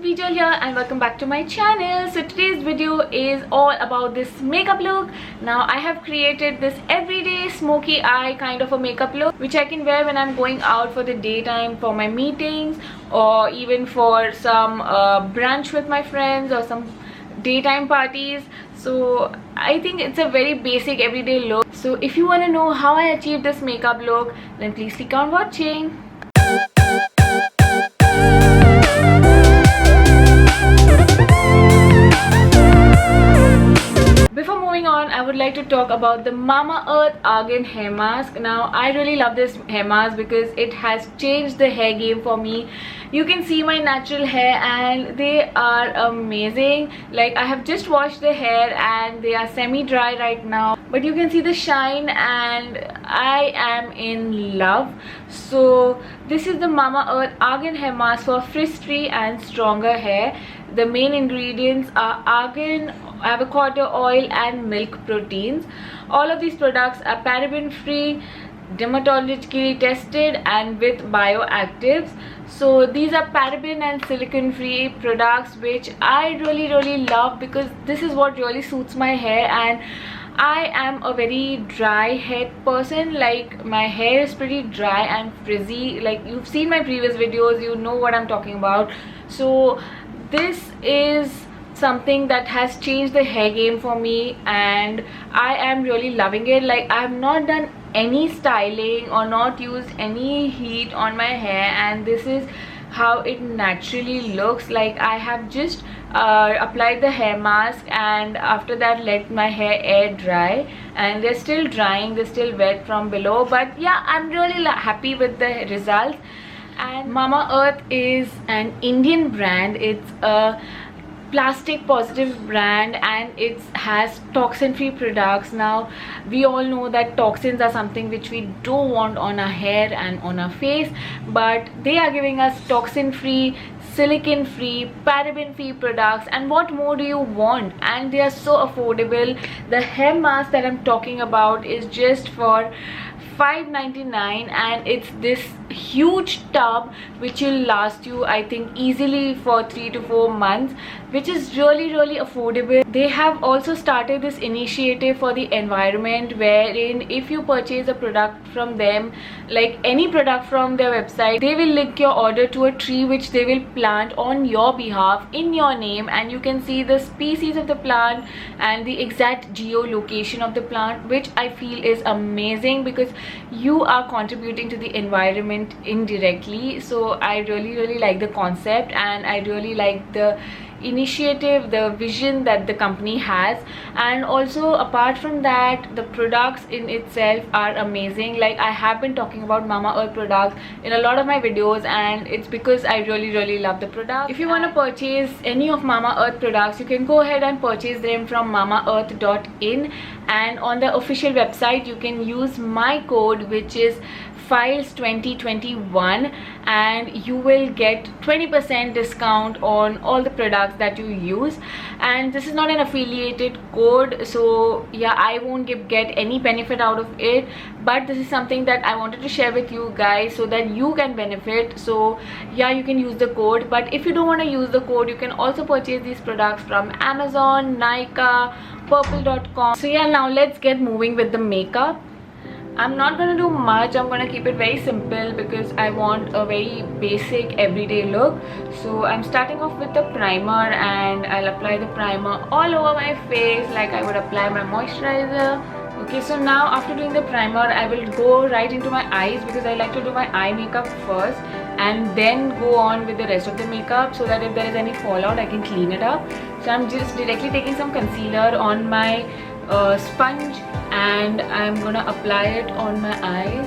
Vijay here and welcome back to my channel. So today's video is all about this makeup look. Now I have created this everyday smoky eye kind of a makeup look which I can wear when I'm going out for the daytime, for my meetings, or even for some brunch with my friends or some daytime parties. So I think it's a very basic everyday look. So if you want to know how I achieved this makeup look, then please keep on watching. Before moving on, I would like to talk about the Mamaearth Argan hair mask. Now I really love this hair mask because it has changed the hair game for me. You can see my natural hair and they are amazing. Like, I have just washed the hair and they are semi-dry right now, but you can see the shine and I am in love. So this is the Mamaearth Argan hair mask for frizz-free and stronger hair. The main ingredients are argan, avocado oil and milk proteins. All of these products are paraben free, dermatologically tested and with bioactives. So these are paraben and silicone free products which I really love because this is what really suits my hair. And I am a very dry haired person. Like, my hair is pretty dry and frizzy. Like, you've seen my previous videos, you know what I'm talking about. So this is something that has changed the hair game for me and I am really loving it. Like, I have not done any styling or not used any heat on my hair, and this is how it naturally looks. Like, I have just applied the hair mask and after that let my hair air dry, and they're still drying, they're still wet from below, but yeah, I'm really happy with the results. And Mamaearth is an Indian brand. It's a plastic positive brand and it has toxin free products. Now we all know that toxins are something which we don't want on our hair and on our face, but they are giving us toxin free, silicone free, paraben free products, and what more do you want? And they are so affordable. The hair mask that I'm talking about is just for $5.99 and it's this huge tub which will last you, I think, easily for 3 to 4 months, which is really affordable. They have also started this initiative for the environment wherein if you purchase a product from them, like any product from their website, they will link your order to a tree which they will plant on your behalf in your name, and you can see the species of the plant and the exact geolocation of the plant, which I feel is amazing because you are contributing to the environment indirectly. So I really like the concept and I really like the initiative, the vision that the company has. And also, apart from that, the products in itself are amazing. Like, I have been talking about Mamaearth products in a lot of my videos and it's because I really love the product. If you want to purchase any of Mamaearth products, you can go ahead and purchase them from mamaearth.in, and on the official website you can use my code, which is files2021, and you will get 20% discount on all the products that you use. And this is not an affiliated code, so yeah, I won't get any benefit out of it, but this is something that I wanted to share with you guys so that you can benefit. So yeah, you can use the code, but if you don't want to use the code, you can also purchase these products from Amazon, Nykaa, purple.com. So yeah, now let's get moving with the makeup. I'm not going to do much. I'm going to keep it very simple because I want a very basic everyday look. So I'm starting off with the primer and I'll apply the primer all over my face like I would apply my moisturizer. Okay, so now after doing the primer, I will go right into my eyes because I like to do my eye makeup first and then go on with the rest of the makeup so that if there is any fallout, I can clean it up. So I'm just directly taking some concealer on my sponge and I'm gonna apply it on my eyes.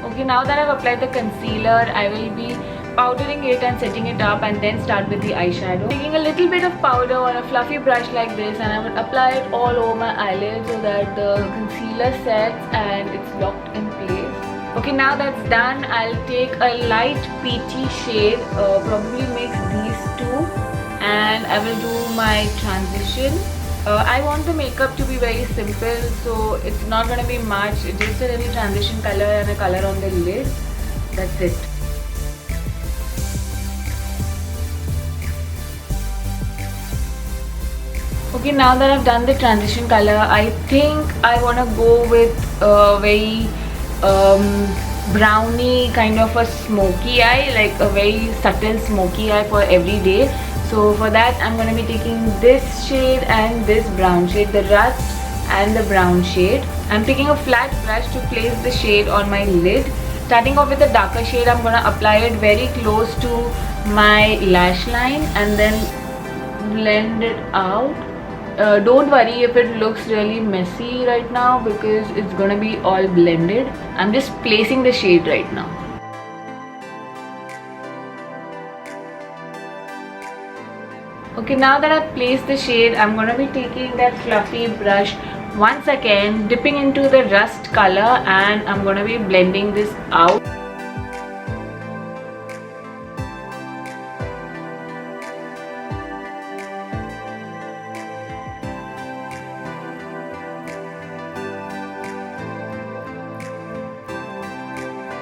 Okay, now that I've applied the concealer, I will be powdering it and setting it up and then start with the eyeshadow. Taking a little bit of powder on a fluffy brush like this, and I would apply it all over my eyelids so that the concealer sets and it's locked in place. Okay, now that's done, I'll take a light peachy shade, probably mix these two, and I will do my transition. I want the makeup to be very simple, so it's not going to be much, just a little transition color and a color on the lid. That's it. Okay, now that I've done the transition color, I think I want to go with a very browny kind of a smoky eye, like a very subtle smoky eye for every day. So for that, I'm going to be taking this shade and this brown shade, the rust and the brown shade. I'm taking a flat brush to place the shade on my lid. Starting off with a darker shade, I'm going to apply it very close to my lash line and then blend it out. Don't worry if it looks really messy right now because it's gonna be all blended. I'm just placing the shade right now. Okay, now that I've placed the shade, I'm gonna be taking that fluffy brush once again, dipping into the rust color, and I'm gonna be blending this out.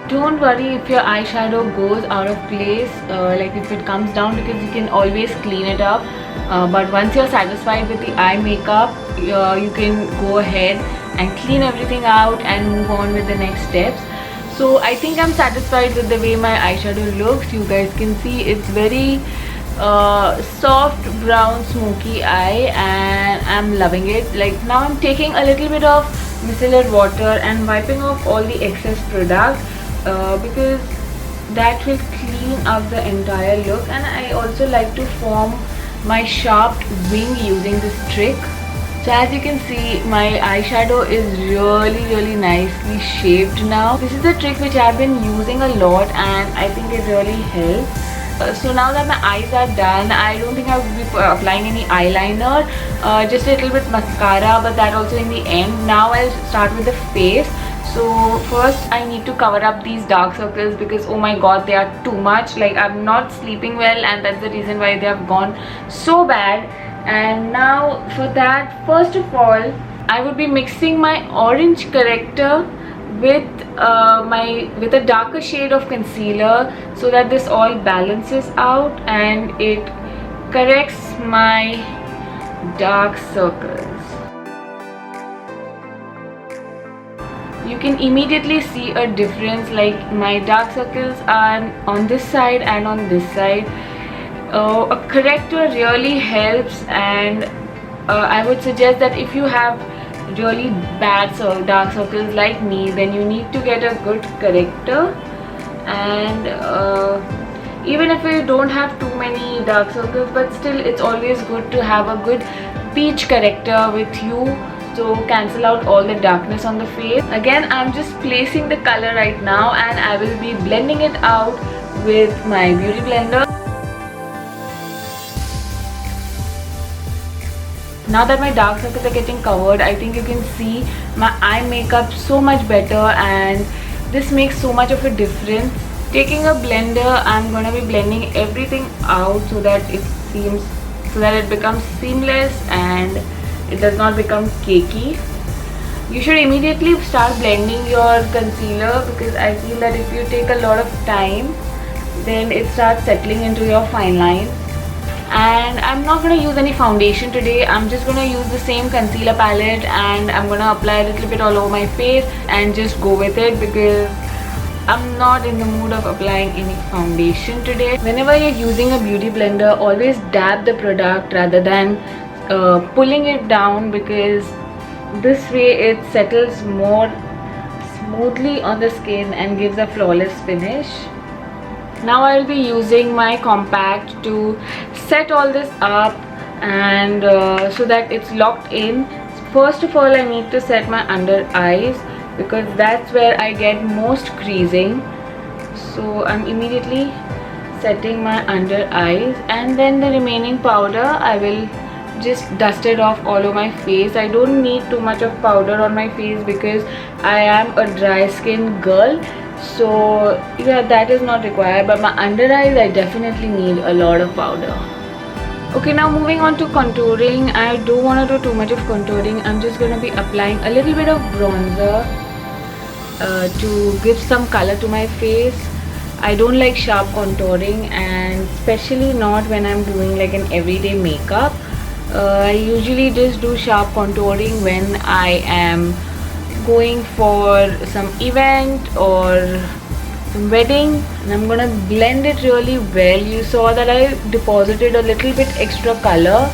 Don't worry if your eyeshadow goes out of place, like if it comes down, because you can always clean it up. But once you're satisfied with the eye makeup, you can go ahead and clean everything out and move on with the next steps. So I think I'm satisfied with the way my eyeshadow looks. You guys can see it's very soft brown smoky eye and I'm loving it. Like now I'm taking a little bit of micellar water and wiping off all the excess product. Because that will clean up the entire look, and I also like to form my sharp wing using this trick. So as you can see, my eyeshadow is really nicely shaped now. This is a trick which I've been using a lot and I think it really helps. So now that my eyes are done, I don't think I will be applying any eyeliner, just a little bit mascara, but that also in the end. Now I'll start with the face. So first I need to cover up these dark circles because oh my god, they are too much. Like I'm not sleeping well and that's the reason why they have gone so bad. And now for that, first of all, I would be mixing my orange corrector with with a darker shade of concealer so that this all balances out and it corrects my dark circles. You can immediately see a difference, like my dark circles are on this side and on this side. A corrector really helps, and I would suggest that if you have really bad dark circles like me, then you need to get a good corrector. And even if you don't have too many dark circles, but still it's always good to have a good peach corrector with you to cancel out all the darkness on the face. Again, I'm just placing the color right now and I will be blending it out with my beauty blender. Now that my dark circles are getting covered, I think you can see my eye makeup so much better and this makes so much of a difference. Taking a blender, I'm gonna be blending everything out so that it becomes seamless and it does not become cakey. You should immediately start blending your concealer because I feel that if you take a lot of time, then it starts settling into your fine lines. And I'm not going to use any foundation today. I'm just going to use the same concealer palette and I'm going to apply a little bit all over my face and just go with it because I'm not in the mood of applying any foundation today. Whenever you're using a beauty blender, always dab the product rather than pulling it down because this way it settles more smoothly on the skin and gives a flawless finish. Now I will be using my compact to set all this up and so that it's locked in. First of all, I need to set my under eyes because that's where I get most creasing. So I'm immediately setting my under eyes and then the remaining powder I will just dust it off all over my face. I don't need too much of powder on my face because I am a dry skin girl. So yeah, that is not required, but my under eyes I definitely need a lot of powder. Okay, now moving on to contouring. I don't want to do too much of contouring. I'm just going to be applying a little bit of bronzer to give some color to my face. I don't like sharp contouring and especially not when I'm doing like an everyday makeup. I usually just do sharp contouring when I am going for some event or some wedding, and I'm gonna blend it really well. You saw that I deposited a little bit extra color,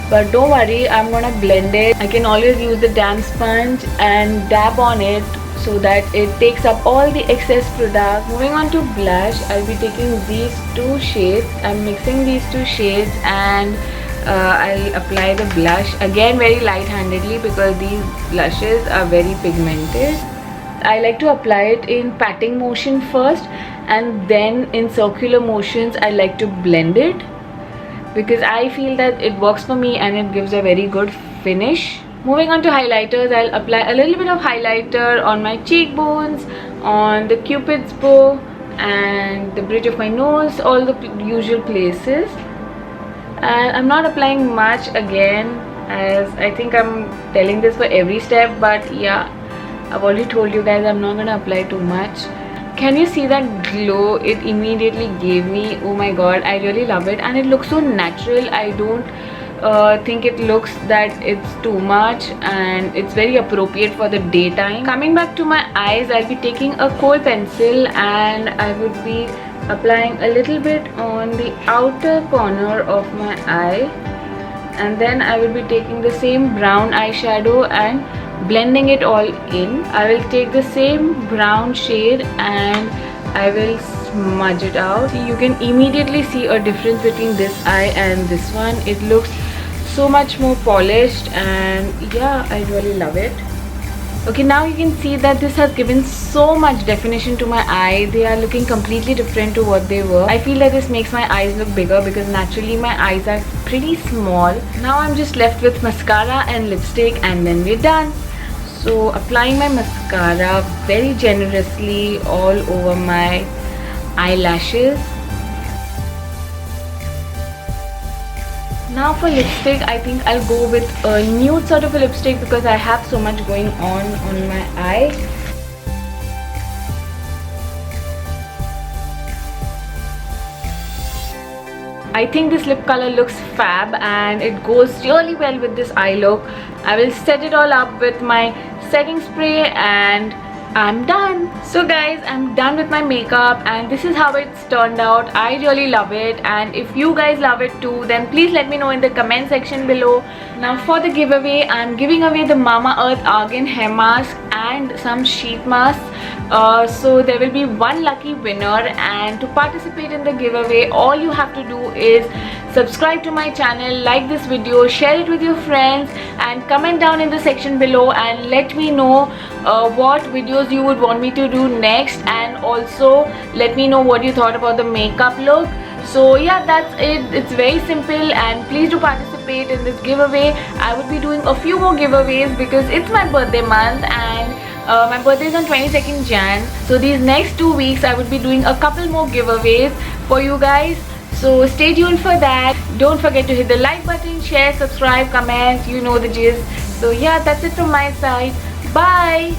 but don't worry, I'm gonna blend it. I can always use the damp sponge and dab on it so that it takes up all the excess product. Moving on to blush, I'll be taking these two shades. I'm mixing these two shades and I'll apply the blush again very light-handedly because these blushes are very pigmented. I like to apply it in patting motion first, and then in circular motions I like to blend it because I feel that it works for me and it gives a very good finish. Moving on to highlighters, I'll apply a little bit of highlighter on my cheekbones, on the cupid's bow and the bridge of my nose, all the usual places. And I'm not applying much again, as I think I'm telling this for every step, but yeah, I've already told you guys I'm not gonna apply too much. Can you see that glow it immediately gave me? Oh my god, I really love it, and it looks so natural. I don't think it looks that it's too much, and it's very appropriate for the daytime. Coming back to my eyes, I'll be taking a kohl pencil and I would be applying a little bit on the outer corner of my eye, and then I will be taking the same brown eyeshadow and blending it all in. I will take the same brown shade and I will smudge it out. You can immediately see a difference between this eye and this one. It looks so much more polished, and yeah, I really love it. Okay, now you can see that this has given so much definition to my eye. They are looking completely different to what they were. I feel that this makes my eyes look bigger because naturally my eyes are pretty small. Now I'm just left with mascara and lipstick, and then we're done. So applying my mascara very generously all over my eyelashes. Now for lipstick, I think I'll go with a nude sort of a lipstick because I have so much going on my eye. I think this lip color looks fab and it goes really well with this eye look. I will set it all up with my setting spray and I'm done. So guys, I'm done with my makeup and this is how it's turned out. I really love it, and if you guys love it too, then please let me know in the comment section below. Now for the giveaway, I'm giving away the Mamaearth Argan hair mask and some sheet masks. So there will be one lucky winner, and to participate in the giveaway, all you have to do is subscribe to my channel, like this video, share it with your friends, and comment down in the section below and let me know what videos you would want me to do next, and also let me know what you thought about the makeup look. So yeah, that's it. It's very simple, and please do participate in this giveaway. I would be doing a few more giveaways because it's my birthday month, and my birthday is on 22nd Jan. So these next 2 weeks I would be doing a couple more giveaways for you guys. So stay tuned for that. Don't forget to hit the like button, share, subscribe, comment, you know the gist. So yeah, that's it from my side. Bye.